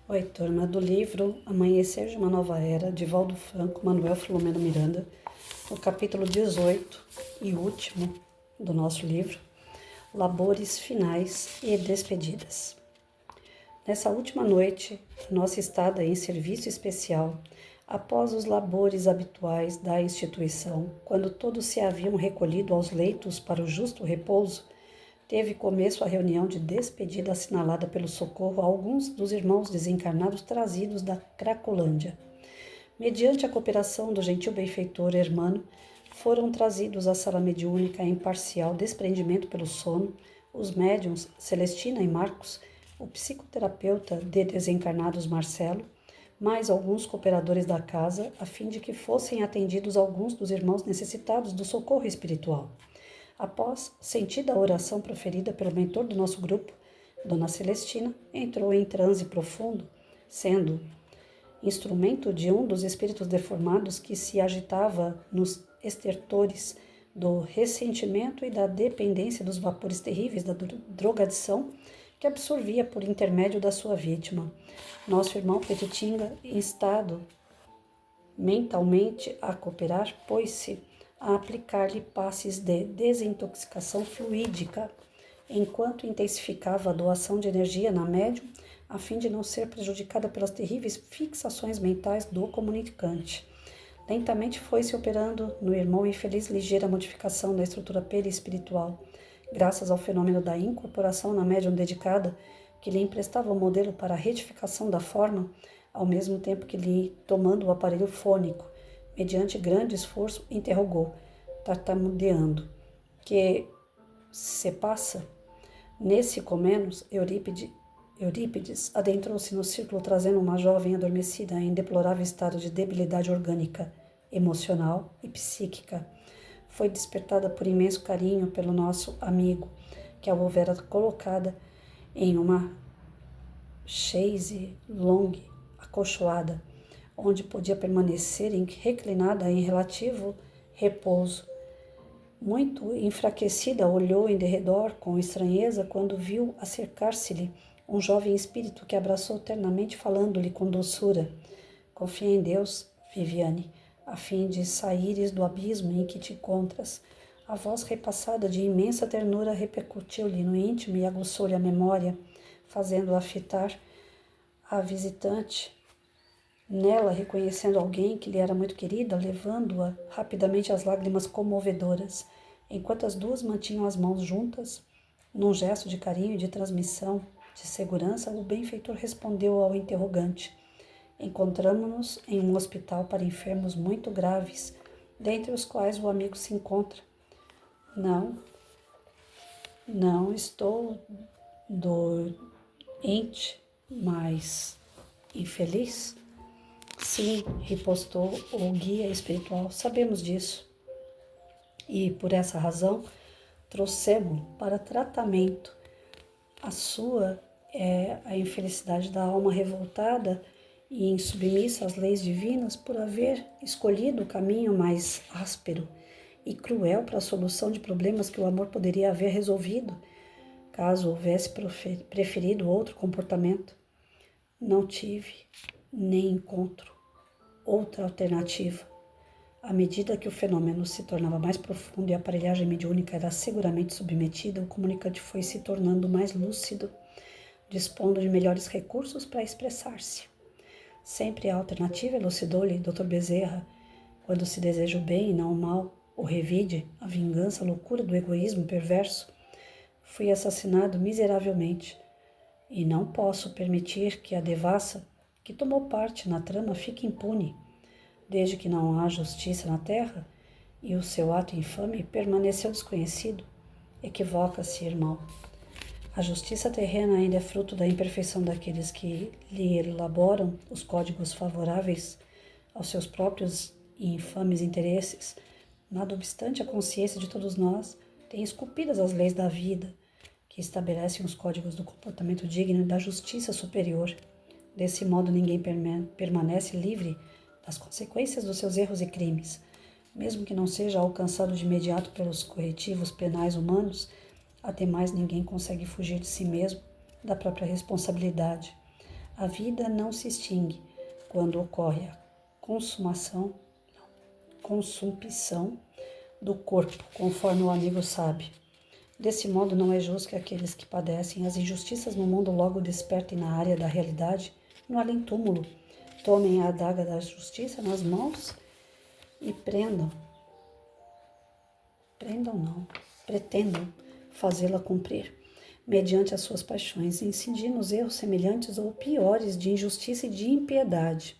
Oi, turma do livro Amanhecer de uma Nova Era, de Valdo Franco, Manuel Filomeno Miranda, no capítulo 18 e último do nosso livro, Labores Finais e Despedidas. Nessa última noite, nossa estada em serviço especial, após os labores habituais da instituição, quando todos se haviam recolhido aos leitos para o justo repouso, teve começo a reunião de despedida assinalada pelo socorro a alguns dos irmãos desencarnados trazidos da Cracolândia. Mediante a cooperação do gentil benfeitor Hermano, foram trazidos à sala mediúnica em parcial desprendimento pelo sono os médiuns Celestina e Marcos, o psicoterapeuta de desencarnados Marcelo, mais alguns cooperadores da casa, a fim de que fossem atendidos alguns dos irmãos necessitados do socorro espiritual. Após sentida a oração proferida pelo mentor do nosso grupo, Dona Celestina entrou em transe profundo, sendo instrumento de um dos espíritos deformados que se agitava nos estertores do ressentimento e da dependência dos vapores terríveis da drogadição que absorvia por intermédio da sua vítima. Nosso irmão Petitinga, em estado mentalmente a cooperar, pôs-se a aplicar-lhe passes de desintoxicação fluídica, enquanto intensificava a doação de energia na médium, a fim de não ser prejudicada pelas terríveis fixações mentais do comunicante. Lentamente foi-se operando no irmão infeliz ligeira modificação da estrutura perispiritual, graças ao fenômeno da incorporação na médium dedicada, que lhe emprestava o modelo para a retificação da forma, ao mesmo tempo que lhe tomando o aparelho fônico, mediante grande esforço, interrogou, tartamudeando: que se passa? Nesse comenos, Eurípides adentrou-se no círculo trazendo uma jovem adormecida em deplorável estado de debilidade orgânica, emocional e psíquica. Foi despertada por imenso carinho pelo nosso amigo, que a houvera colocada em uma chaise longue acolchoada, onde podia permanecer reclinada em relativo repouso. Muito enfraquecida, olhou em derredor com estranheza quando viu acercar-se-lhe um jovem espírito que abraçou ternamente, falando-lhe com doçura: confia em Deus, Viviane, a fim de saíres do abismo em que te encontras. A voz repassada de imensa ternura repercutiu-lhe no íntimo e aguçou-lhe a memória, fazendo-a fitar a visitante nela, reconhecendo alguém que lhe era muito querida, levando-a rapidamente às lágrimas comovedoras. Enquanto as duas mantinham as mãos juntas, num gesto de carinho e de transmissão de segurança, o benfeitor respondeu ao interrogante: encontramo-nos em um hospital para enfermos muito graves, dentre os quais o amigo se encontra. Não estou doente, mas infeliz. Sim, ripostou o guia espiritual, sabemos disso. E, por essa razão, trouxemo-lo para tratamento. A sua é a infelicidade da alma revoltada e insubmissa às leis divinas por haver escolhido o caminho mais áspero e cruel para a solução de problemas que o amor poderia haver resolvido, caso houvesse preferido outro comportamento. Não tive, nem encontro outra alternativa. À medida que o fenômeno se tornava mais profundo e a aparelhagem mediúnica era seguramente submetida, o comunicante foi se tornando mais lúcido, dispondo de melhores recursos para expressar-se. Sempre a alternativa, elucidou-lhe Dr. Bezerra, quando se deseja o bem e não o mal, o revide, a vingança, a loucura do egoísmo perverso. Fui assassinado miseravelmente e não posso permitir que a devassa que tomou parte na trama fique impune, desde que não há justiça na terra e o seu ato infame permaneceu desconhecido. Equivoca-se, irmão. A justiça terrena ainda é fruto da imperfeição daqueles que lhe elaboram os códigos favoráveis aos seus próprios e infames interesses. Nada obstante, a consciência de todos nós tem esculpidas as leis da vida, que estabelecem os códigos do comportamento digno e da justiça superior. Desse modo, ninguém permanece livre das consequências dos seus erros e crimes. Mesmo que não seja alcançado de imediato pelos corretivos penais humanos, até mais ninguém consegue fugir de si mesmo, da própria responsabilidade. A vida não se extingue quando ocorre a consumpção do corpo, conforme o amigo sabe. Desse modo, não é justo que aqueles que padecem as injustiças no mundo logo despertem na área da realidade, no além-túmulo, tomem a adaga da justiça nas mãos e pretendam fazê-la cumprir, mediante as suas paixões, incidindo nos erros semelhantes ou piores de injustiça e de impiedade.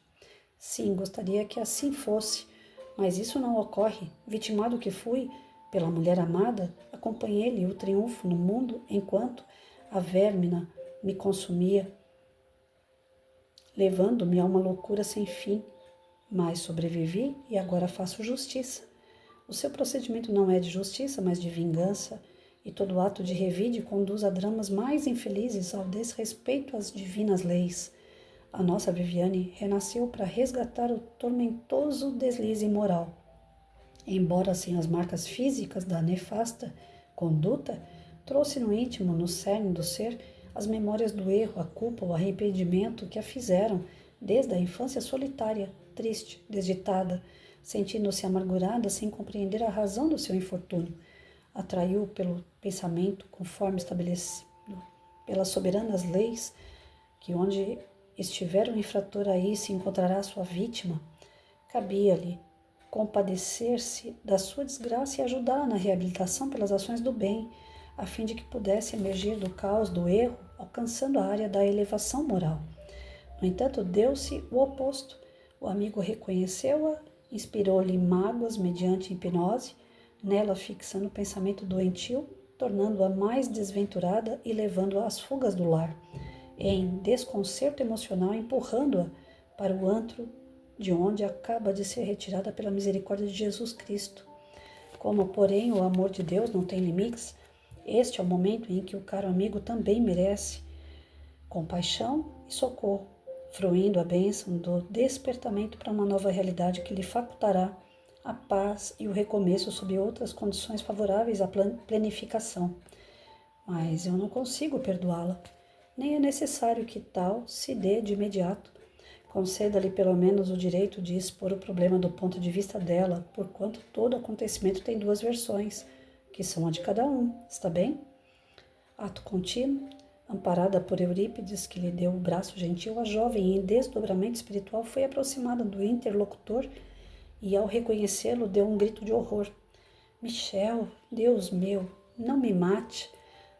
Sim, gostaria que assim fosse, mas isso não ocorre. Vitimado que fui pela mulher amada, acompanhei-lhe o triunfo no mundo enquanto a vermina me consumia, levando-me a uma loucura sem fim. Mas sobrevivi e agora faço justiça. O seu procedimento não é de justiça, mas de vingança, e todo ato de revide conduz a dramas mais infelizes ao desrespeito às divinas leis. A nossa Viviane renasceu para resgatar o tormentoso deslize moral. Embora sem as marcas físicas da nefasta conduta, trouxe no íntimo, no cerne do ser, as memórias do erro, a culpa, o arrependimento que a fizeram, desde a infância solitária, triste, desditada, sentindo-se amargurada sem compreender a razão do seu infortúnio. Atraiu pelo pensamento, conforme estabelecido pelas soberanas leis, que onde estiver o infrator, aí se encontrará sua vítima. Cabia-lhe compadecer-se da sua desgraça e ajudá-la na reabilitação pelas ações do bem, a fim de que pudesse emergir do caos do erro, alcançando a área da elevação moral. No entanto, deu-se o oposto. O amigo reconheceu-a, inspirou-lhe mágoas mediante hipnose, nela fixando o pensamento doentio, tornando-a mais desventurada e levando-a às fugas do lar, em desconcerto emocional, empurrando-a para o antro de onde acaba de ser retirada pela misericórdia de Jesus Cristo. Como, porém, o amor de Deus não tem limites, este é o momento em que o caro amigo também merece compaixão e socorro, fruindo a bênção do despertamento para uma nova realidade que lhe facultará a paz e o recomeço sob outras condições favoráveis à planificação. Mas eu não consigo perdoá-la, nem é necessário que tal se dê de imediato. Conceda-lhe pelo menos o direito de expor o problema do ponto de vista dela, porquanto todo acontecimento tem duas versões, que são a de cada um, está bem? Ato contínuo, amparada por Eurípides, que lhe deu o braço gentil, a jovem, em desdobramento espiritual, foi aproximada do interlocutor e, ao reconhecê-lo, deu um grito de horror. Michel, Deus meu, não me mate,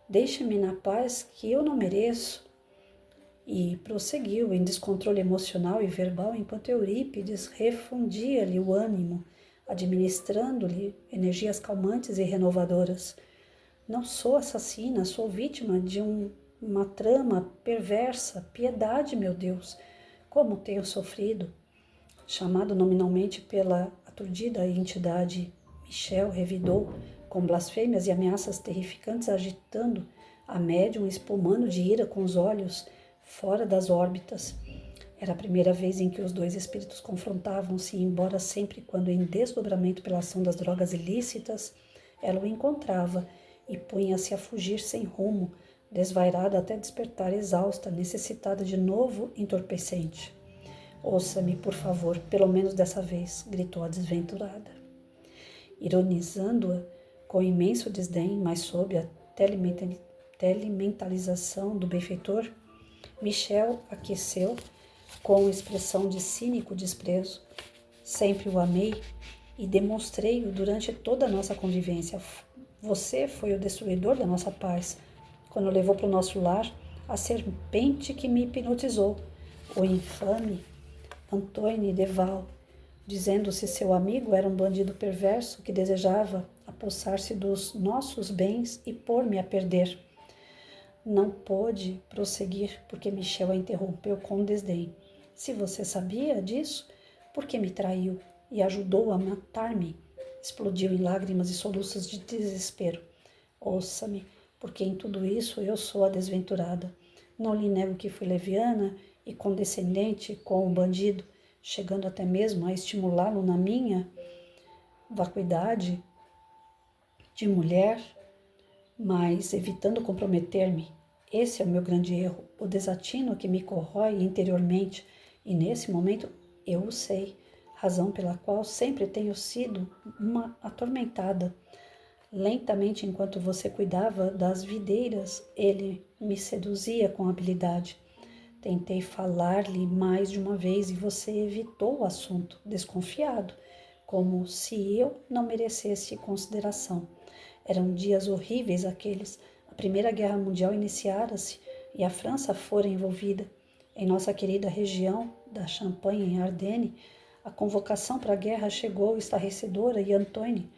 deixe-me na paz que eu não mereço. E prosseguiu em descontrole emocional e verbal, enquanto Eurípides refundia-lhe o ânimo, administrando-lhe energias calmantes e renovadoras. Não sou assassina, sou vítima de uma trama perversa. Piedade, meu Deus, como tenho sofrido. Chamado nominalmente pela aturdida entidade, Michel revidou com blasfêmias e ameaças terrificantes, agitando a médium, espumando de ira com os olhos fora das órbitas. Era a primeira vez em que os dois espíritos confrontavam-se, embora sempre quando em desdobramento pela ação das drogas ilícitas, ela o encontrava e punha-se a fugir sem rumo, desvairada até despertar exausta, necessitada de novo entorpecente. Ouça-me, por favor, pelo menos dessa vez, gritou a desventurada. Ironizando-a com imenso desdém, mas sob a telementalização do benfeitor, Michel aqueceu com expressão de cínico desprezo. Sempre o amei e demonstrei-o durante toda a nossa convivência. Você foi o destruidor da nossa paz, quando levou para o nosso lar a serpente que me hipnotizou, o infame Antoine Deval, dizendo-se seu amigo, era um bandido perverso que desejava apossar-se dos nossos bens e pôr-me a perder. Não pôde prosseguir, porque Michel a interrompeu com desdém. Se você sabia disso, por que me traiu e ajudou a matar-me? Explodiu em lágrimas e soluços de desespero. Ouça-me, porque em tudo isso eu sou a desventurada. Não lhe nego que fui leviana e condescendente com o bandido, chegando até mesmo a estimulá-lo na minha vacuidade de mulher, mas evitando comprometer-me. Esse é o meu grande erro, o desatino que me corrói interiormente, e nesse momento eu o sei, razão pela qual sempre tenho sido uma atormentada. Lentamente, enquanto você cuidava das videiras, ele me seduzia com habilidade. Tentei falar-lhe mais de uma vez e você evitou o assunto, desconfiado, como se eu não merecesse consideração. Eram dias horríveis aqueles. A Primeira Guerra Mundial iniciara-se e a França fora envolvida. Em nossa querida região da Champagne, em Ardennes, a convocação para a guerra chegou estarrecedora e Antoine,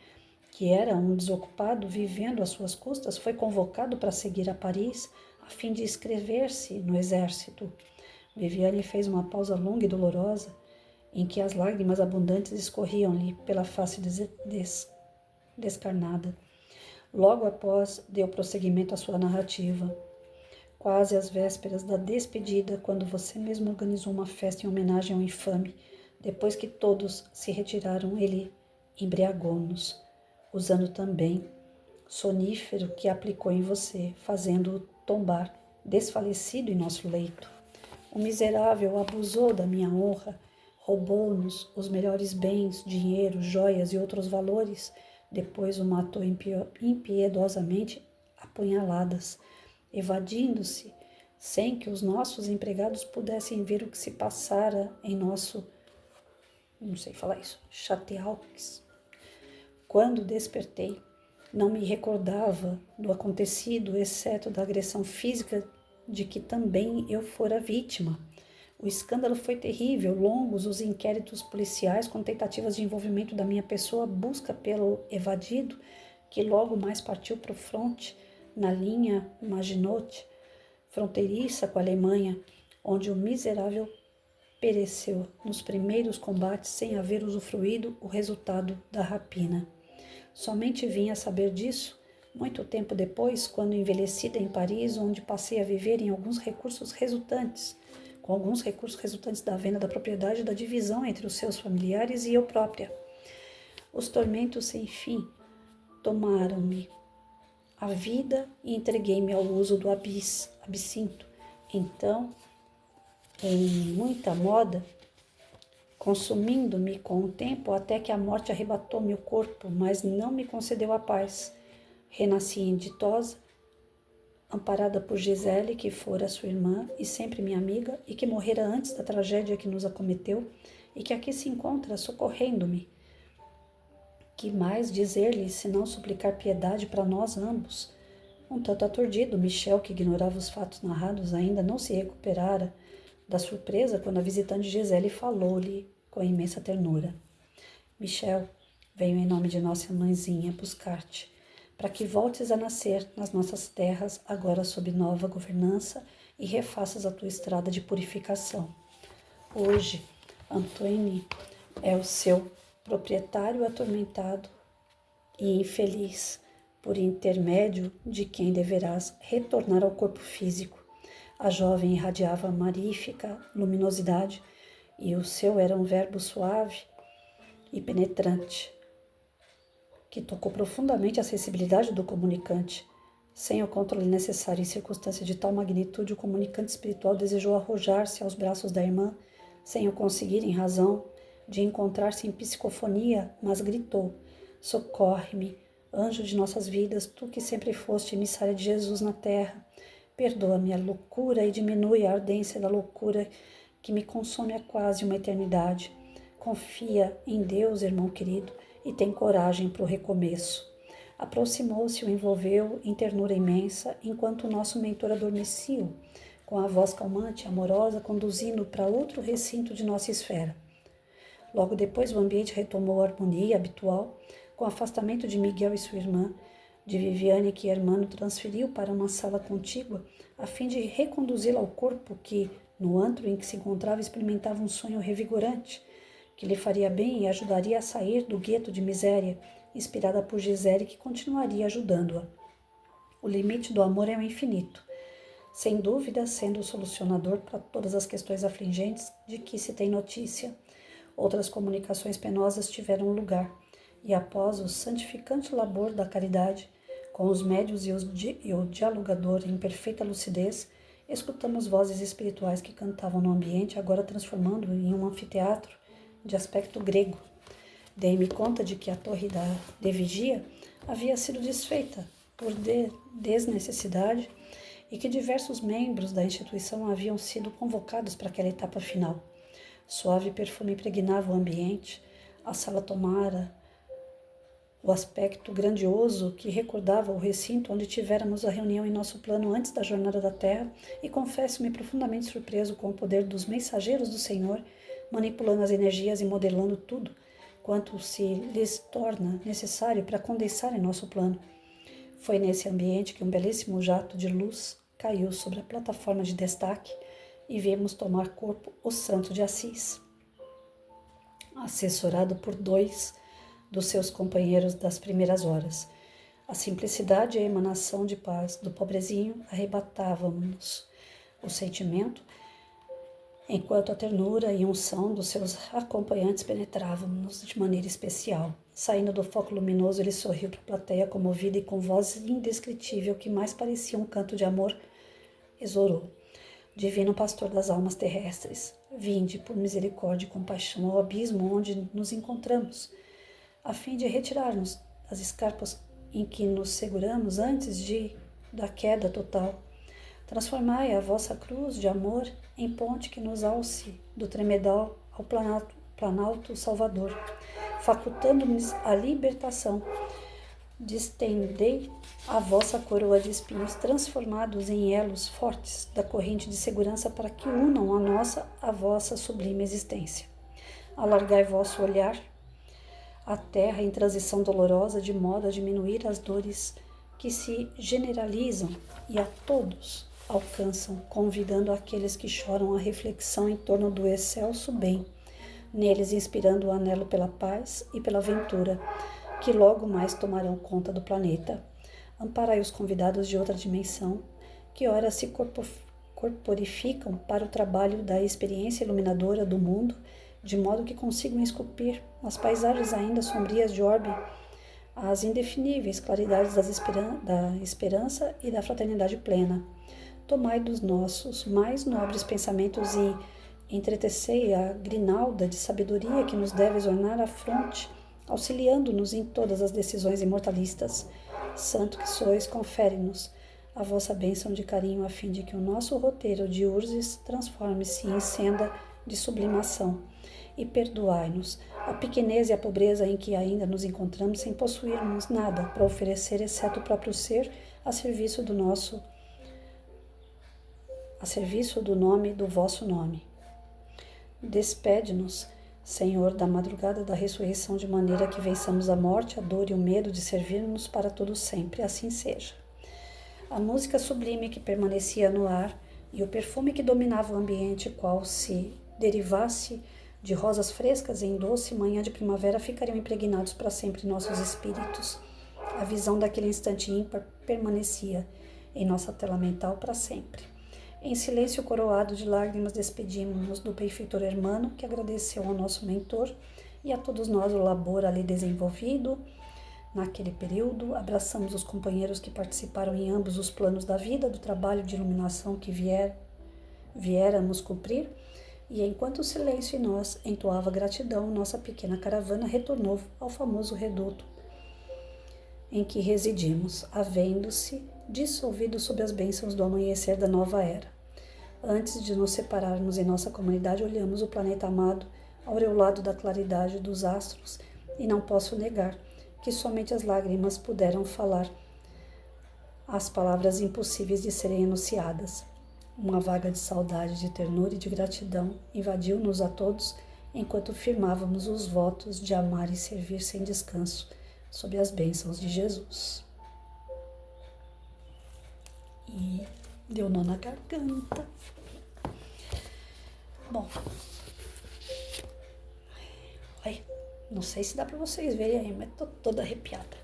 que era um desocupado vivendo às suas custas, foi convocado para seguir a Paris a fim de inscrever-se no exército. Viviane fez uma pausa longa e dolorosa, em que as lágrimas abundantes escorriam-lhe pela face descarnada. Logo após, deu prosseguimento à sua narrativa. Quase às vésperas da despedida, quando você mesmo organizou uma festa em homenagem ao infame, depois que todos se retiraram, ele embriagou-nos, usando também sonífero que aplicou em você, fazendo-o tombar desfalecido em nosso leito. O miserável abusou da minha honra, roubou-nos os melhores bens, dinheiro, joias e outros valores. Depois o matou impiedosamente a punhaladas, evadindo-se, sem que os nossos empregados pudessem ver o que se passara em nosso, não sei falar isso, Châteauques. Quando despertei, não me recordava do acontecido, exceto da agressão física de que também eu fora vítima. O escândalo foi terrível, longos os inquéritos policiais com tentativas de envolvimento da minha pessoa, busca pelo evadido, que logo mais partiu para o fronte, na linha Maginot, fronteiriça com a Alemanha, onde o miserável pereceu nos primeiros combates sem haver usufruído o resultado da rapina. Somente vim a saber disso muito tempo depois, quando envelhecida em Paris, onde passei a viver com alguns recursos resultantes da venda da propriedade e da divisão entre os seus familiares e eu própria. Os tormentos sem fim tomaram-me a vida e entreguei-me ao uso do absinto. Então, em muita moda, consumindo-me com o tempo até que a morte arrebatou-me o corpo, mas não me concedeu a paz. Renasci inditosa, amparada por Gisele, que fora sua irmã e sempre minha amiga, e que morrera antes da tragédia que nos acometeu, e que aqui se encontra socorrendo-me. Que mais dizer-lhe, senão suplicar piedade para nós ambos? Um tanto aturdido, Michel, que ignorava os fatos narrados, ainda não se recuperara da surpresa quando a visitante Gisele falou-lhe com imensa ternura. Michel, venho em nome de nossa mãezinha buscar-te, para que voltes a nascer nas nossas terras, agora sob nova governança, e refaças a tua estrada de purificação. Hoje, Antoine é o seu proprietário atormentado e infeliz, por intermédio de quem deverás retornar ao corpo físico. A jovem irradiava marífica luminosidade, e o seu era um verbo suave e penetrante, que tocou profundamente a sensibilidade do comunicante. Sem o controle necessário em circunstâncias de tal magnitude, o comunicante espiritual desejou arrojar-se aos braços da irmã, sem o conseguir em razão de encontrar-se em psicofonia, mas gritou: socorre-me, anjo de nossas vidas, tu que sempre foste emissária de Jesus na terra. Perdoa-me a loucura e diminui a ardência da loucura que me consome há quase uma eternidade. Confia em Deus, irmão querido, e tem coragem para o recomeço. Aproximou-se e o envolveu em ternura imensa, enquanto o nosso mentor adormecia, com a voz calmante e amorosa, conduzindo-o para outro recinto de nossa esfera. Logo depois, o ambiente retomou a harmonia habitual, com o afastamento de Miguel e sua irmã, de Viviane, que Hermano transferiu para uma sala contígua, a fim de reconduzi-la ao corpo que, no antro em que se encontrava, experimentava um sonho revigorante, que lhe faria bem e ajudaria a sair do gueto de miséria, inspirada por Gisele, que continuaria ajudando-a. O limite do amor é o infinito, sem dúvida sendo o solucionador para todas as questões afligentes de que se tem notícia. Outras comunicações penosas tiveram lugar, e após o santificante labor da caridade, Com os médiuns e o dialogador em perfeita lucidez, escutamos vozes espirituais que cantavam no ambiente, agora transformando em um anfiteatro de aspecto grego. Dei-me conta de que a torre de vigia havia sido desfeita por desnecessidade e que diversos membros da instituição haviam sido convocados para aquela etapa final. Suave perfume impregnava o ambiente, a sala tomara o aspecto grandioso que recordava o recinto onde tivéramos a reunião em nosso plano antes da jornada da Terra, e confesso-me profundamente surpreso com o poder dos mensageiros do Senhor, manipulando as energias e modelando tudo quanto se lhes torna necessário para condensar em nosso plano. Foi nesse ambiente que um belíssimo jato de luz caiu sobre a plataforma de destaque e vimos tomar corpo o Santo de Assis, assessorado por 2 dos seus companheiros das primeiras horas. A simplicidade e a emanação de paz do pobrezinho arrebatavam-nos o sentimento, enquanto a ternura e unção dos seus acompanhantes penetravam-nos de maneira especial. Saindo do foco luminoso, ele sorriu para a plateia comovida e com voz indescritível que mais parecia um canto de amor, exorou: Divino pastor das almas terrestres, vinde por misericórdia e compaixão ao abismo onde nos encontramos, a fim de retirar-nos das escarpas em que nos seguramos antes da queda total. Transformai a vossa cruz de amor em ponte que nos alce do tremedal ao planalto salvador, facultando-nos a libertação. Distendei a vossa coroa de espinhos transformados em elos fortes da corrente de segurança para que unam a vossa sublime existência. Alargai vosso olhar à terra em transição dolorosa, de modo a diminuir as dores que se generalizam e a todos alcançam, convidando aqueles que choram à reflexão em torno do excelso bem, neles inspirando o anelo pela paz e pela ventura, que logo mais tomarão conta do planeta. Amparai os convidados de outra dimensão, que ora se corporificam para o trabalho da experiência iluminadora do mundo, de modo que consigam esculpir nas paisagens ainda sombrias de orbe as indefiníveis claridades da esperança e da fraternidade plena. Tomai dos nossos mais nobres pensamentos e entretecei a grinalda de sabedoria que nos deve ornar a fronte, auxiliando-nos em todas as decisões imortalistas. Santo que sois, confere-nos a vossa bênção de carinho, a fim de que o nosso roteiro de urzes transforme-se em senda de sublimação. E perdoai-nos a pequenez e a pobreza em que ainda nos encontramos, sem possuirmos nada para oferecer, exceto o próprio ser, a serviço do nome do vosso nome. Despede-nos, Senhor, da madrugada da ressurreição, de maneira que vençamos a morte, a dor e o medo de servir-nos para todo sempre. Assim seja. A música sublime que permanecia no ar e o perfume que dominava o ambiente, qual se derivasse de rosas frescas em doce manhã de primavera, ficariam impregnados para sempre em nossos espíritos. A visão daquele instante ímpar permanecia em nossa tela mental para sempre. Em silêncio coroado de lágrimas, despedimos-nos do benfeitor Hermano, que agradeceu ao nosso mentor e a todos nós o labor ali desenvolvido. Naquele período, abraçamos os companheiros que participaram em ambos os planos da vida, do trabalho de iluminação que viéramos cumprir, e enquanto o silêncio em nós entoava gratidão, nossa pequena caravana retornou ao famoso reduto em que residimos, havendo-se dissolvido sob as bênçãos do amanhecer da nova era. Antes de nos separarmos em nossa comunidade, olhamos o planeta amado, aureolado da claridade dos astros, e não posso negar que somente as lágrimas puderam falar as palavras impossíveis de serem enunciadas. Uma vaga de saudade, de ternura e de gratidão invadiu-nos a todos, enquanto firmávamos os votos de amar e servir sem descanso, sob as bênçãos de Jesus. E deu nó na garganta. Bom, ai, não sei se dá para vocês verem aí, mas tô toda arrepiada,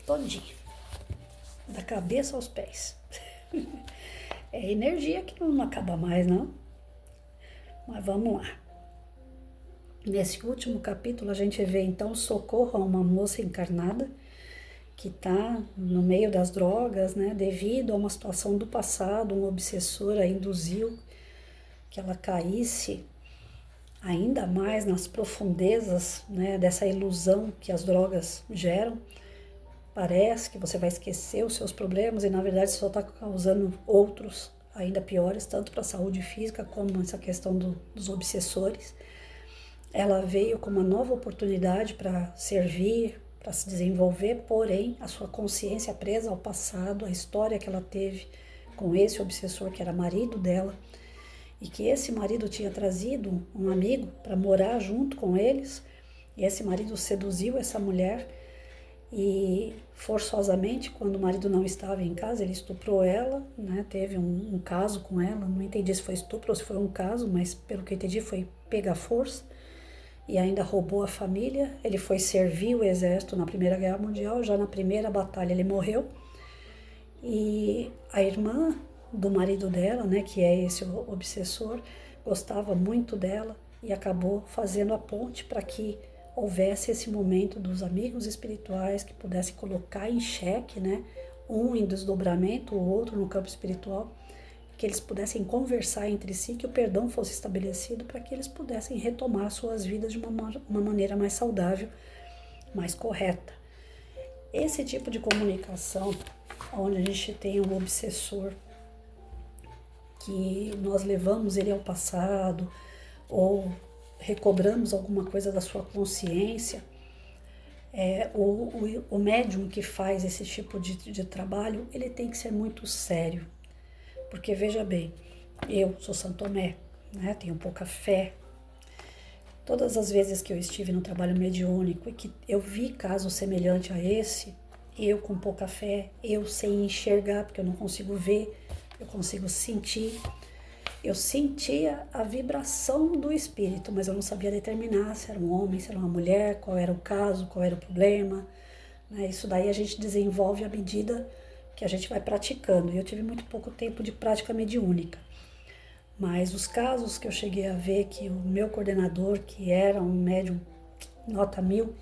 todinha, da cabeça aos pés. É energia que não acaba mais, não? Mas vamos lá. Nesse último capítulo, a gente vê então socorro a uma moça encarnada que está no meio das drogas, né, devido a uma situação do passado, um obsessor a induziu que ela caísse ainda mais nas profundezas, né, dessa ilusão que as drogas geram. Parece que você vai esquecer os seus problemas e na verdade você só está causando outros ainda piores, tanto para a saúde física como essa questão dos obsessores. Ela veio com uma nova oportunidade para servir, para se desenvolver, porém a sua consciência presa ao passado, a história que ela teve com esse obsessor que era marido dela, e que esse marido tinha trazido um amigo para morar junto com eles, e esse marido seduziu essa mulher e forçosamente, quando o marido não estava em casa, ele estuprou ela, né? Teve um caso com ela, não entendi se foi estupro ou se foi um caso, mas pelo que eu entendi foi pegar força. E ainda roubou a família. Ele foi servir o exército na Primeira Guerra Mundial, já na primeira batalha ele morreu. E a irmã do marido dela, né, que é esse obsessor, gostava muito dela e acabou fazendo a ponte para que houvesse esse momento dos amigos espirituais que pudesse colocar em xeque, né, um em desdobramento, o outro no campo espiritual, que eles pudessem conversar entre si, que o perdão fosse estabelecido para que eles pudessem retomar suas vidas de uma maneira mais saudável, mais correta. Esse tipo de comunicação, onde a gente tem um obsessor, que nós levamos ele ao passado, ou recobramos alguma coisa da sua consciência, o médium que faz esse tipo de trabalho, ele tem que ser muito sério. Porque veja bem, eu sou Santo Tomé, né? Tenho pouca fé. Todas as vezes que eu estive no trabalho mediúnico e que eu vi caso semelhante a esse, eu com pouca fé, eu sem enxergar, porque eu não consigo ver, eu consigo sentir. Eu sentia a vibração do espírito, mas eu não sabia determinar se era um homem, se era uma mulher, qual era o caso, qual era o problema, né? Isso daí a gente desenvolve à medida que a gente vai praticando. E eu tive muito pouco tempo de prática mediúnica. Mas os casos que eu cheguei a ver, que o meu coordenador, que era um médium nota 1000,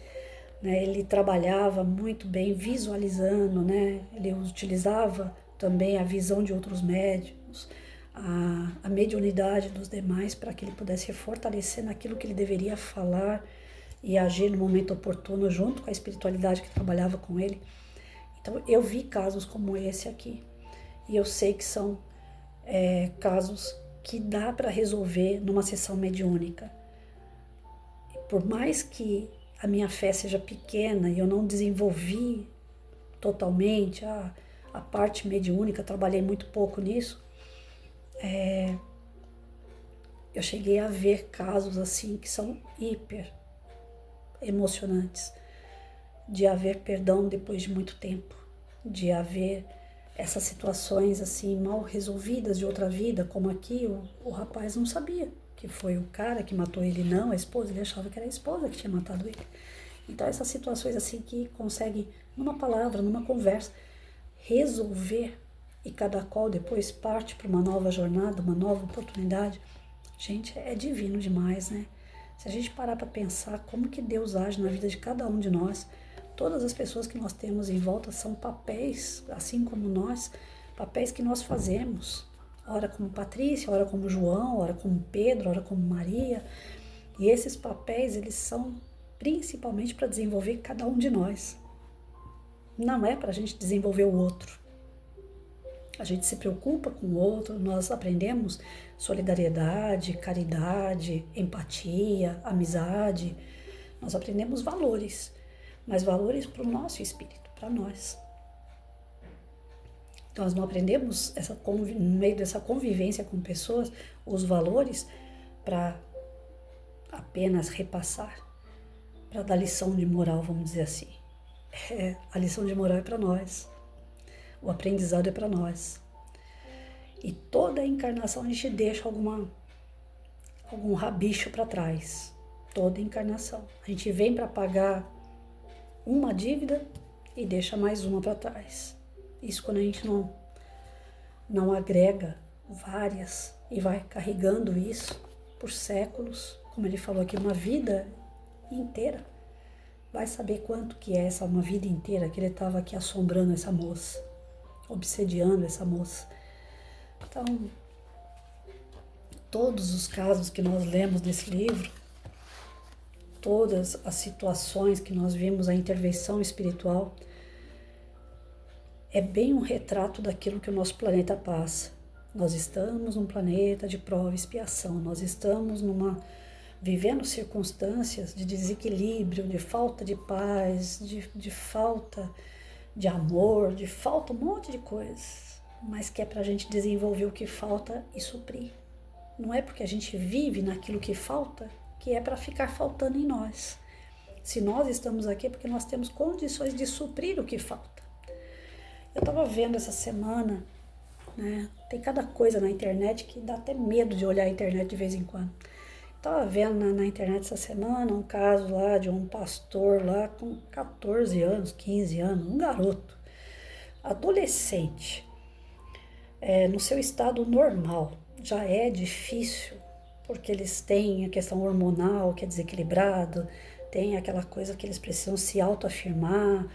né, ele trabalhava muito bem visualizando, né? Ele utilizava também a visão de outros médiums, a mediunidade dos demais, para que ele pudesse fortalecer naquilo que ele deveria falar e agir no momento oportuno junto com a espiritualidade que trabalhava com ele. Então, eu vi casos como esse aqui, e eu sei que são casos que dá para resolver numa sessão mediúnica. Por mais que a minha fé seja pequena e eu não desenvolvi totalmente a parte mediúnica, trabalhei muito pouco nisso, eu cheguei a ver casos assim que são hiper emocionantes, de haver perdão depois de muito tempo, de haver essas situações assim mal resolvidas de outra vida, como aqui o rapaz não sabia que foi o cara que matou ele, não a esposa, ele achava que era a esposa que tinha matado ele. Então essas situações assim que conseguem, numa palavra, numa conversa, resolver, e cada qual depois parte para uma nova jornada, uma nova oportunidade, gente, é divino demais, né? Se a gente parar para pensar como que Deus age na vida de cada um de nós, todas as pessoas que nós temos em volta são papéis, assim como nós, papéis que nós fazemos. Ora como Patrícia, ora como João, ora como Pedro, ora como Maria. E esses papéis, eles são principalmente para desenvolver cada um de nós. Não é para a gente desenvolver o outro. A gente se preocupa com o outro, nós aprendemos solidariedade, caridade, empatia, amizade. Nós aprendemos valores, mas valores para o nosso espírito, para nós. Nós não aprendemos no meio dessa convivência com pessoas os valores para apenas repassar, para dar lição de moral, vamos dizer assim. A lição de moral é para nós, o aprendizado é para nós. E toda a encarnação a gente deixa algum rabicho para trás, toda a encarnação. A gente vem para pagar uma dívida e deixa mais uma para trás. Isso quando a gente não agrega várias e vai carregando isso por séculos, como ele falou aqui, uma vida inteira. Vai saber quanto que é essa uma vida inteira que ele estava aqui assombrando essa moça, obsediando essa moça. Então, todos os casos que nós lemos nesse livro, todas as situações que nós vimos, a intervenção espiritual, é bem um retrato daquilo que o nosso planeta passa. Nós estamos num planeta de prova e expiação, nós estamos vivendo circunstâncias de desequilíbrio, de falta de paz, de falta de amor, de falta um monte de coisas, mas que é para a gente desenvolver o que falta e suprir. Não é porque a gente vive naquilo que falta que é para ficar faltando em nós. Se nós estamos aqui é porque nós temos condições de suprir o que falta. Eu estava vendo essa semana, né? Tem cada coisa na internet que dá até medo de olhar a internet de vez em quando. Estava vendo na internet essa semana um caso lá de um pastor lá com 14 anos, 15 anos, um garoto, adolescente, no seu estado normal. Já é difícil, porque eles têm a questão hormonal que é desequilibrado, tem aquela coisa que eles precisam se autoafirmar,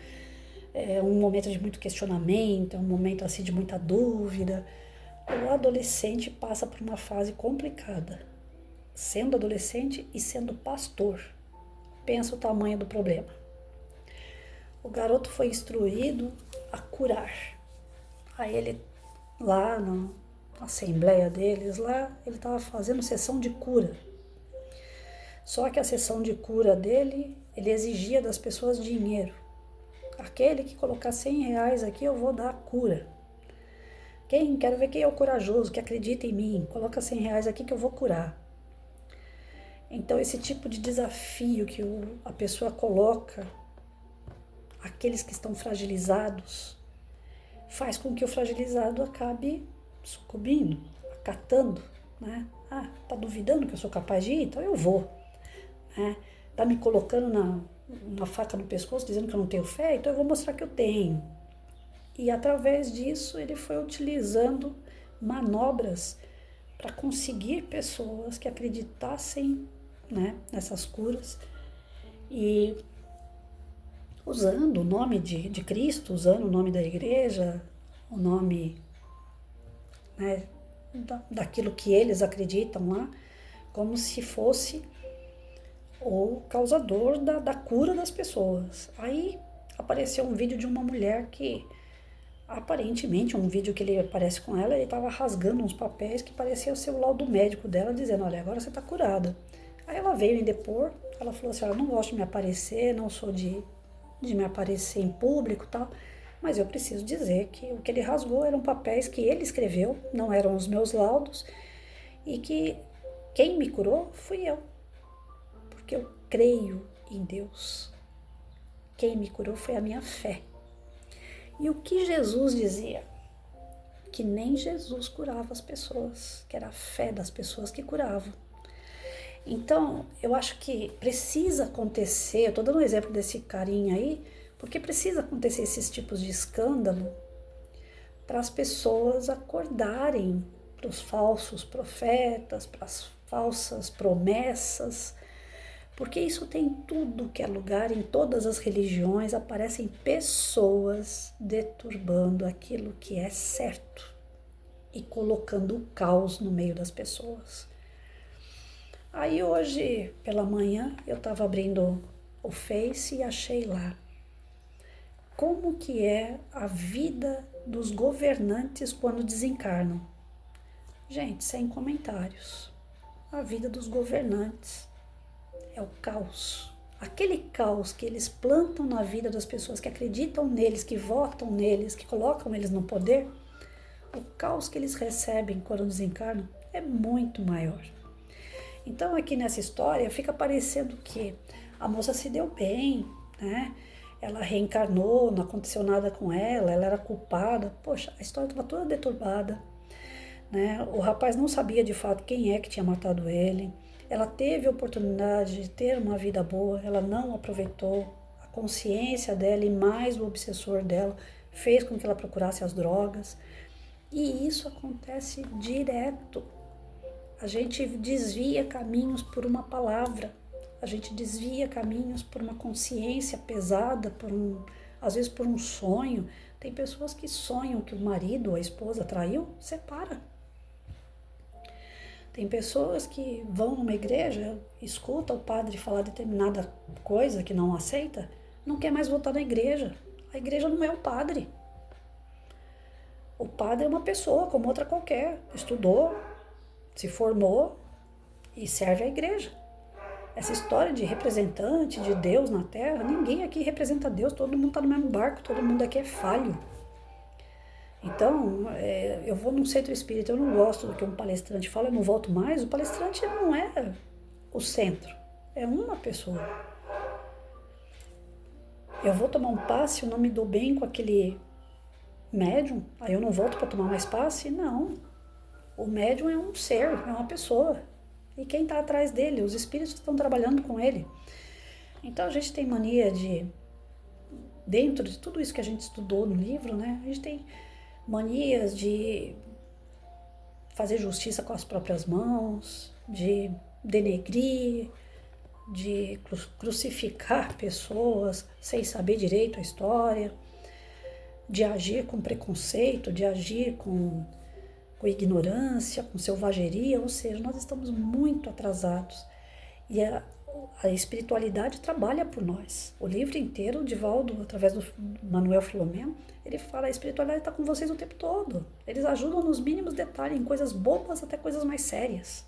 é um momento de muito questionamento, é um momento assim de muita dúvida. O adolescente passa por uma fase complicada, sendo adolescente e sendo pastor. Pensa o tamanho do problema. O garoto foi instruído a curar. Aí ele, lá na assembleia deles, lá ele estava fazendo sessão de cura. Só que a sessão de cura dele, ele exigia das pessoas dinheiro. Aquele que colocar 100 reais aqui, eu vou dar a cura. Quero ver quem é o corajoso, que acredita em mim. Coloca 100 reais aqui que eu vou curar. Então, esse tipo de desafio que a pessoa coloca, aqueles que estão fragilizados, faz com que o fragilizado acabe sucumbindo, acatando, né? Tá duvidando que eu sou capaz de ir? Então eu vou. Né? Tá me colocando uma faca no pescoço, dizendo que eu não tenho fé? Então eu vou mostrar que eu tenho. E através disso ele foi utilizando manobras para conseguir pessoas que acreditassem, né, nessas curas, e usando o nome de Cristo, usando o nome da igreja, o nome, né, daquilo que eles acreditam lá, como se fosse o causador da cura das pessoas. Aí apareceu um vídeo de uma mulher que, aparentemente, um vídeo que ele aparece com ela, ele estava rasgando uns papéis que parecia ser o laudo médico dela, dizendo, olha, agora você está curada. Aí ela veio em depor, ela falou assim, eu não gosto de me aparecer, não sou de me aparecer em público e tal, mas eu preciso dizer que o que ele rasgou eram papéis que ele escreveu, não eram os meus laudos, e que quem me curou fui eu, porque eu creio em Deus. Quem me curou foi a minha fé. E o que Jesus dizia? Que nem Jesus curava as pessoas, que era a fé das pessoas que curavam. Então, eu acho que precisa acontecer, eu estou dando um exemplo desse carinha aí, porque precisa acontecer esses tipos de escândalo para as pessoas acordarem para os falsos profetas, para as falsas promessas, porque isso tem tudo que é lugar, em todas as religiões aparecem pessoas deturbando aquilo que é certo e colocando o caos no meio das pessoas. Aí hoje, pela manhã, eu estava abrindo o Face e achei lá como que é a vida dos governantes quando desencarnam. Gente, sem comentários. A vida dos governantes é o caos. Aquele caos que eles plantam na vida das pessoas que acreditam neles, que votam neles, que colocam eles no poder, o caos que eles recebem quando desencarnam é muito maior. Então aqui nessa história fica parecendo que a moça se deu bem, né? Ela reencarnou, não aconteceu nada com ela, ela era culpada. Poxa, a história estava toda deturbada, né? O rapaz não sabia de fato quem é que tinha matado ele. Ela teve a oportunidade de ter uma vida boa, ela não aproveitou. A consciência dela e mais o obsessor dela fez com que ela procurasse as drogas. E isso acontece direto. A gente desvia caminhos por uma palavra. A gente desvia caminhos por uma consciência pesada, às vezes por um sonho. Tem pessoas que sonham que o marido ou a esposa traiu, separa. Tem pessoas que vão numa igreja, escuta o padre falar determinada coisa que não aceita, não quer mais voltar na igreja. A igreja não é o padre. O padre é uma pessoa como outra qualquer. Estudou, se formou e serve à igreja. Essa história de representante de Deus na Terra, ninguém aqui representa Deus, todo mundo está no mesmo barco, todo mundo aqui é falho. Então, eu vou num centro espírita, eu não gosto do que um palestrante fala, eu não volto mais. O palestrante não é o centro, é uma pessoa. Eu vou tomar um passe, eu não me dou bem com aquele médium, aí eu não volto para tomar mais passe? Não. O médium é um ser, é uma pessoa. E quem está atrás dele? Os espíritos estão trabalhando com ele. Então a gente tem mania de, dentro de tudo isso que a gente estudou no livro, né? A gente tem manias de fazer justiça com as próprias mãos, de denegrir, de crucificar pessoas sem saber direito a história, de agir com preconceito, de agir com ignorância, com selvageria, ou seja, nós estamos muito atrasados. E a espiritualidade trabalha por nós. O livro inteiro, o Divaldo, através do Manuel Filomeno, ele fala, a espiritualidade está com vocês o tempo todo. Eles ajudam nos mínimos detalhes, em coisas bobas até coisas mais sérias.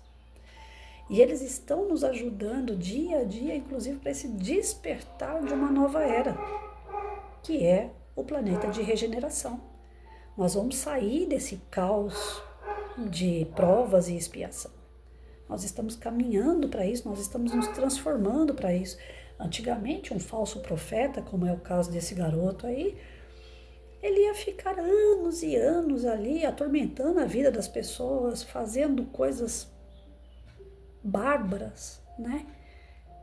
E eles estão nos ajudando dia a dia, inclusive para esse despertar de uma nova era, que é o planeta de regeneração. Nós vamos sair desse caos de provas e expiação. Nós estamos caminhando para isso, nós estamos nos transformando para isso. Antigamente, um falso profeta, como é o caso desse garoto aí, ele ia ficar anos e anos ali atormentando a vida das pessoas, fazendo coisas bárbaras, né?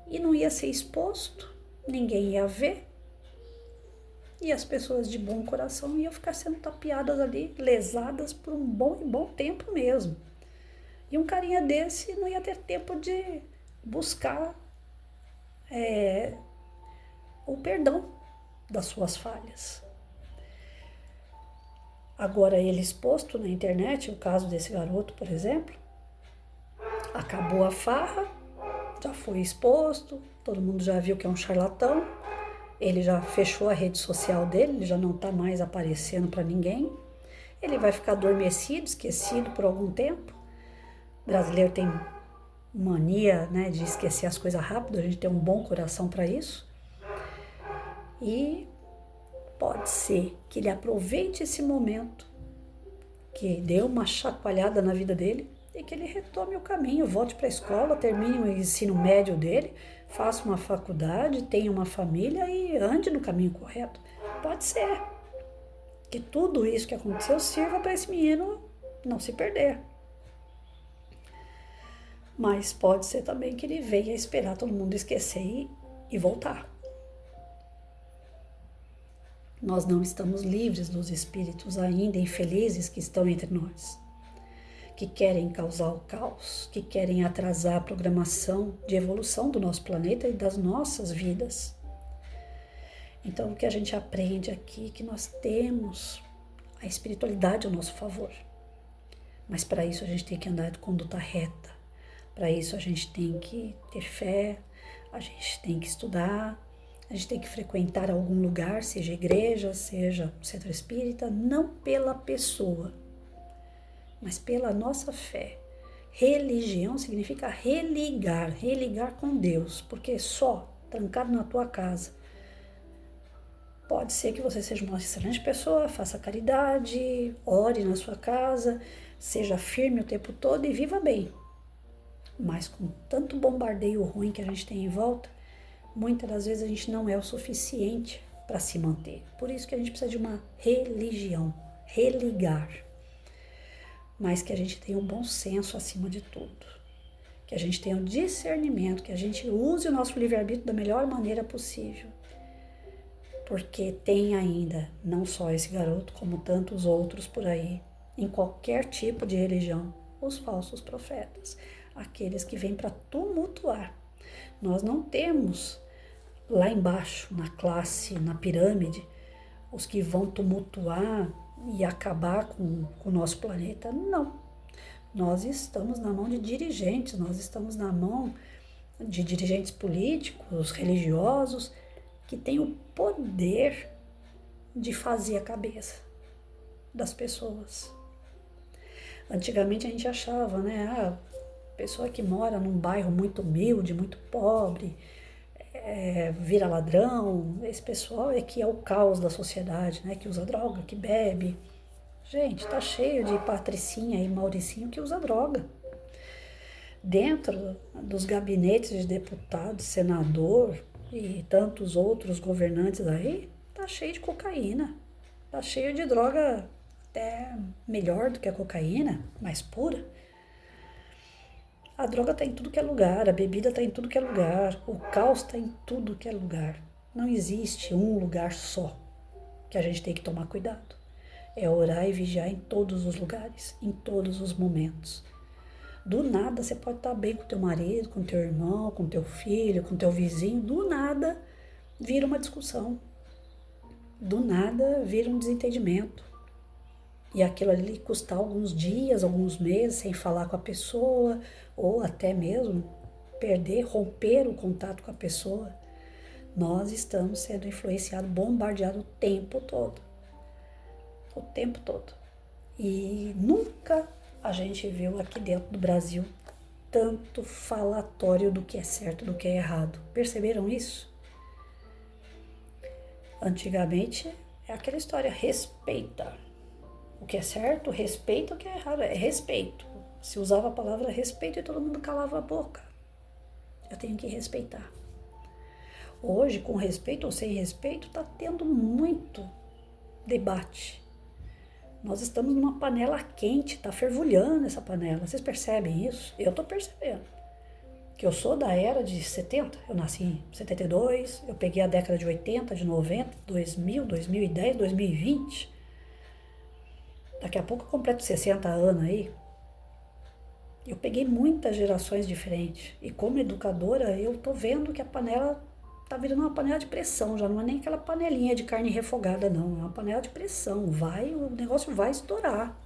E não ia ser exposto, ninguém ia ver. E as pessoas de bom coração iam ficar sendo tapeadas ali, lesadas por um bom tempo mesmo. E um carinha desse não ia ter tempo de buscar o perdão das suas falhas. Agora, ele exposto na internet, o caso desse garoto, por exemplo, acabou a farra, já foi exposto, todo mundo já viu que é um charlatão. Ele já fechou a rede social dele, ele já não está mais aparecendo para ninguém. Ele vai ficar adormecido, esquecido por algum tempo. O brasileiro tem mania, né, de esquecer as coisas rápido, a gente tem um bom coração para isso. E pode ser que ele aproveite esse momento, que deu uma chacoalhada na vida dele, e que ele retome o caminho, volte para a escola, termine o ensino médio dele, faça uma faculdade, tenha uma família e ande no caminho correto. Pode ser que tudo isso que aconteceu sirva para esse menino não se perder. Mas pode ser também que ele venha esperar todo mundo esquecer e voltar. Nós não estamos livres dos espíritos ainda infelizes que estão entre nós, que querem causar o caos, que querem atrasar a programação de evolução do nosso planeta e das nossas vidas. Então, o que a gente aprende aqui é que nós temos a espiritualidade ao nosso favor. Mas para isso a gente tem que andar de conduta reta. Para isso a gente tem que ter fé, a gente tem que estudar, a gente tem que frequentar algum lugar, seja igreja, seja centro espírita, não pela pessoa, mas pela nossa fé. Religião significa religar com Deus, porque só trancado na tua casa. Pode ser que você seja uma excelente pessoa, faça caridade, ore na sua casa, seja firme o tempo todo e viva bem. Mas com tanto bombardeio ruim que a gente tem em volta, muitas das vezes a gente não é o suficiente para se manter. Por isso que a gente precisa de uma religião, religar. Mas que a gente tenha um bom senso acima de tudo. Que a gente tenha um discernimento, que a gente use o nosso livre-arbítrio da melhor maneira possível. Porque tem ainda, não só esse garoto, como tantos outros por aí, em qualquer tipo de religião, os falsos profetas. Aqueles que vêm para tumultuar. Nós não temos lá embaixo, na classe, na pirâmide, os que vão tumultuar e acabar com o nosso planeta. Não. Nós estamos na mão de dirigentes, nós estamos na mão de dirigentes políticos, religiosos, que têm o poder de fazer a cabeça das pessoas. Antigamente a gente achava, né? A pessoa que mora num bairro muito humilde, muito pobre, vira ladrão, esse pessoal é que é o caos da sociedade, né? Que usa droga, que bebe. Gente, tá cheio de patricinha e mauricinho que usa droga. Dentro dos gabinetes de deputado, senador e tantos outros governantes aí, tá cheio de cocaína. Tá cheio de droga até melhor do que a cocaína, mais pura. A droga tá em tudo que é lugar, a bebida tá em tudo que é lugar, o caos tá em tudo que é lugar. Não existe um lugar só que a gente tem que tomar cuidado. É orar e vigiar em todos os lugares, em todos os momentos. Do nada você pode estar bem com teu marido, com teu irmão, com teu filho, com teu vizinho. Do nada vira uma discussão. Do nada vira um desentendimento. E aquilo ali custar alguns dias, alguns meses sem falar com a pessoa, ou até mesmo perder, romper o contato com a pessoa. Nós estamos sendo influenciados, bombardeados o tempo todo. O tempo todo. E nunca a gente viu aqui dentro do Brasil tanto falatório do que é certo, do que é errado. Perceberam isso? Antigamente é aquela história, respeita. O que é certo, respeita, o que é errado, é respeito. Se usava a palavra respeito e todo mundo calava a boca. Eu tenho que respeitar. Hoje, com respeito ou sem respeito, está tendo muito debate. Nós estamos numa panela quente, está fervulhando essa panela. Vocês percebem isso? Eu estou percebendo. Que eu sou da era de 70, eu nasci em 72, eu peguei a década de 80, de 90, 2000, 2010, 2020. Daqui a pouco eu completo 60 anos aí. Eu peguei muitas gerações diferentes. E como educadora, eu tô vendo que a panela tá virando uma panela de pressão. Já não é nem aquela panelinha de carne refogada, não. É uma panela de pressão. O negócio vai estourar.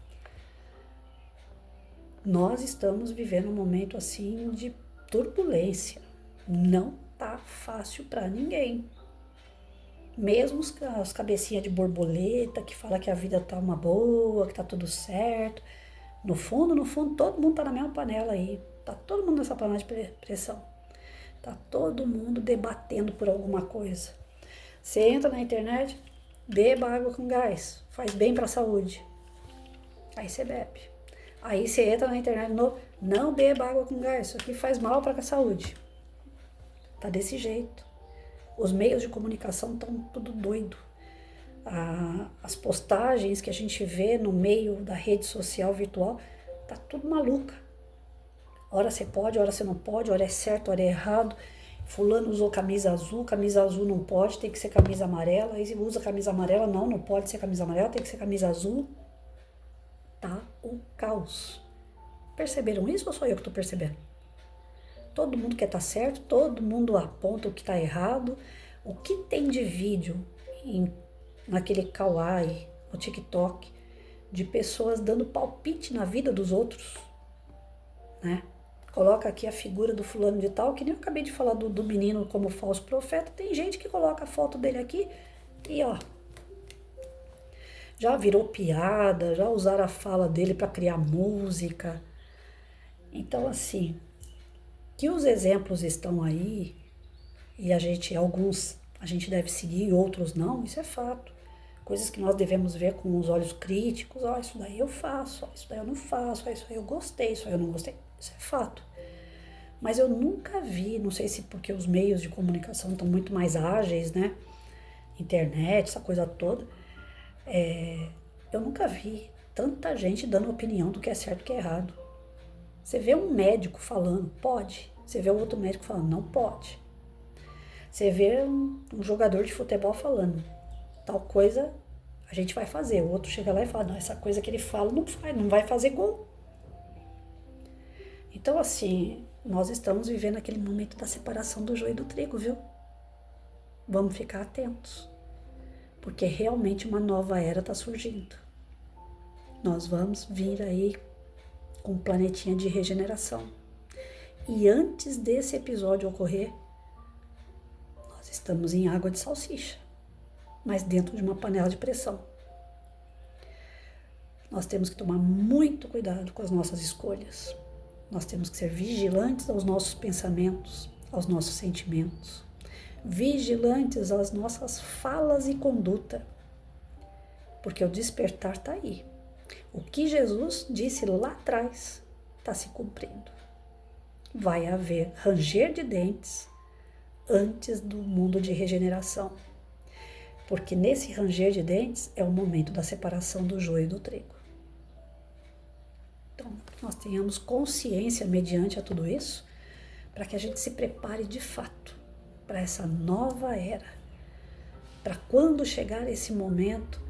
Nós estamos vivendo um momento assim de turbulência. Não tá fácil para ninguém. Mesmo as cabecinhas de borboleta que fala que a vida tá uma boa, que tá tudo certo. No fundo, todo mundo tá na mesma panela aí. Tá todo mundo nessa panela de pressão. Tá todo mundo debatendo por alguma coisa. Você entra na internet, beba água com gás. Faz bem pra saúde. Aí você bebe. Aí você entra na internet de novo, não beba água com gás. Isso aqui faz mal pra saúde. Tá desse jeito. Os meios de comunicação estão tudo doido. As postagens que a gente vê no meio da rede social virtual, tá tudo maluca. Ora você pode, ora você não pode, ora é certo, ora é errado. Fulano usou camisa azul não pode, tem que ser camisa amarela. Aí usa camisa amarela, não pode ser camisa amarela, tem que ser camisa azul. Tá o caos. Perceberam isso ou só eu que tô percebendo? Todo mundo quer estar certo, todo mundo aponta o que está errado. O que tem de vídeo naquele Kawaii, no TikTok, de pessoas dando palpite na vida dos outros, né? Coloca aqui a figura do fulano de tal, que nem eu acabei de falar do menino como falso profeta. Tem gente que coloca a foto dele aqui e ó, já virou piada, já usaram a fala dele para criar música. Então assim, que os exemplos estão aí e alguns a gente deve seguir e outros não, isso é fato. Coisas que nós devemos ver com os olhos críticos, isso daí eu faço, isso daí eu não faço, isso aí eu gostei, isso aí eu não gostei, isso é fato. Mas eu nunca vi, não sei se porque os meios de comunicação estão muito mais ágeis, né? Internet, essa coisa toda, eu nunca vi tanta gente dando opinião do que é certo e o que é errado. Você vê um médico falando, pode. Você vê outro médico falando, não pode. Você vê um jogador de futebol falando, tal coisa a gente vai fazer. O outro chega lá e fala, não, essa coisa que ele fala não vai fazer gol. Então assim, nós estamos vivendo aquele momento da separação do joio do trigo, viu? Vamos ficar atentos, porque realmente uma nova era está surgindo. Nós vamos vir aí com um planetinha de regeneração. E antes desse episódio ocorrer, nós estamos em água de salsicha, mas dentro de uma panela de pressão. Nós temos que tomar muito cuidado com as nossas escolhas. Nós temos que ser vigilantes aos nossos pensamentos, aos nossos sentimentos. Vigilantes às nossas falas e conduta. Porque o despertar está aí. O que Jesus disse lá atrás está se cumprindo. Vai haver ranger de dentes antes do mundo de regeneração. Porque nesse ranger de dentes é o momento da separação do joio do trigo. Então, nós tenhamos consciência mediante a tudo isso, para que a gente se prepare de fato para essa nova era. Para quando chegar esse momento,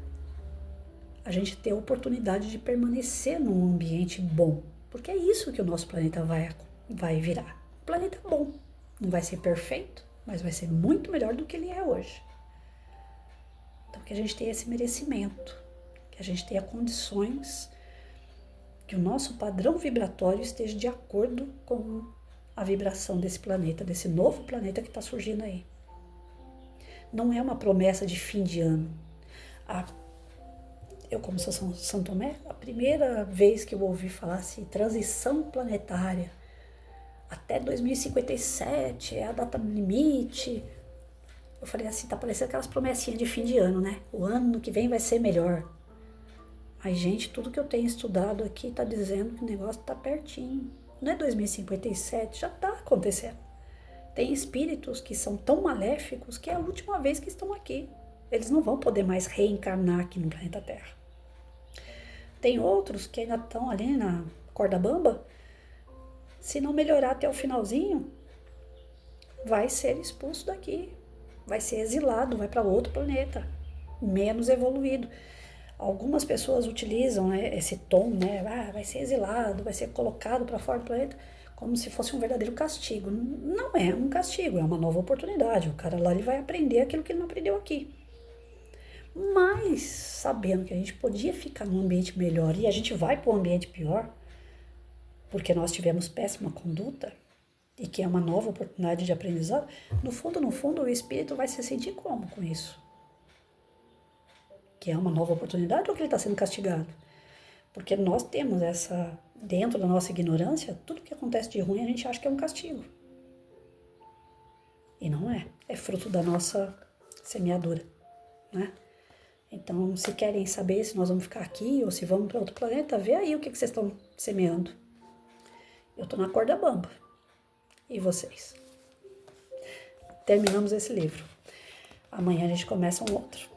a gente ter a oportunidade de permanecer num ambiente bom. Porque é isso que o nosso planeta vai virar. Um planeta bom. Não vai ser perfeito, mas vai ser muito melhor do que ele é hoje. Então, que a gente tenha esse merecimento, que a gente tenha condições, que o nosso padrão vibratório esteja de acordo com a vibração desse planeta, desse novo planeta que está surgindo aí. Não é uma promessa de fim de ano. Eu, como sou São Tomé, a primeira vez que eu ouvi falar assim, transição planetária, até 2057 é a data limite. Eu falei assim, tá parecendo aquelas promessinhas de fim de ano, né? O ano que vem vai ser melhor. Mas, gente, tudo que eu tenho estudado aqui tá dizendo que o negócio tá pertinho. Não é 2057, já tá acontecendo. Tem espíritos que são tão maléficos que é a última vez que estão aqui. Eles não vão poder mais reencarnar aqui no planeta Terra. Tem outros que ainda estão ali na corda bamba. Se não melhorar até o finalzinho, vai ser expulso daqui. Vai ser exilado, vai para outro planeta, menos evoluído. Algumas pessoas utilizam, né, esse tom, né? Vai ser exilado, vai ser colocado para fora do planeta, como se fosse um verdadeiro castigo. Não é um castigo, é uma nova oportunidade. O cara lá ele vai aprender aquilo que ele não aprendeu aqui. Mas, sabendo que a gente podia ficar num ambiente melhor e a gente vai para um ambiente pior, porque nós tivemos péssima conduta, e que é uma nova oportunidade de aprendizado, no fundo, o espírito vai se sentir como com isso? Que é uma nova oportunidade ou que ele está sendo castigado? Porque nós temos essa, dentro da nossa ignorância, tudo que acontece de ruim a gente acha que é um castigo. E não é. É fruto da nossa semeadura, né? Então, se querem saber se nós vamos ficar aqui ou se vamos para outro planeta, vê aí o que vocês estão semeando. Eu tô na corda bamba. E vocês? Terminamos esse livro. Amanhã a gente começa um outro.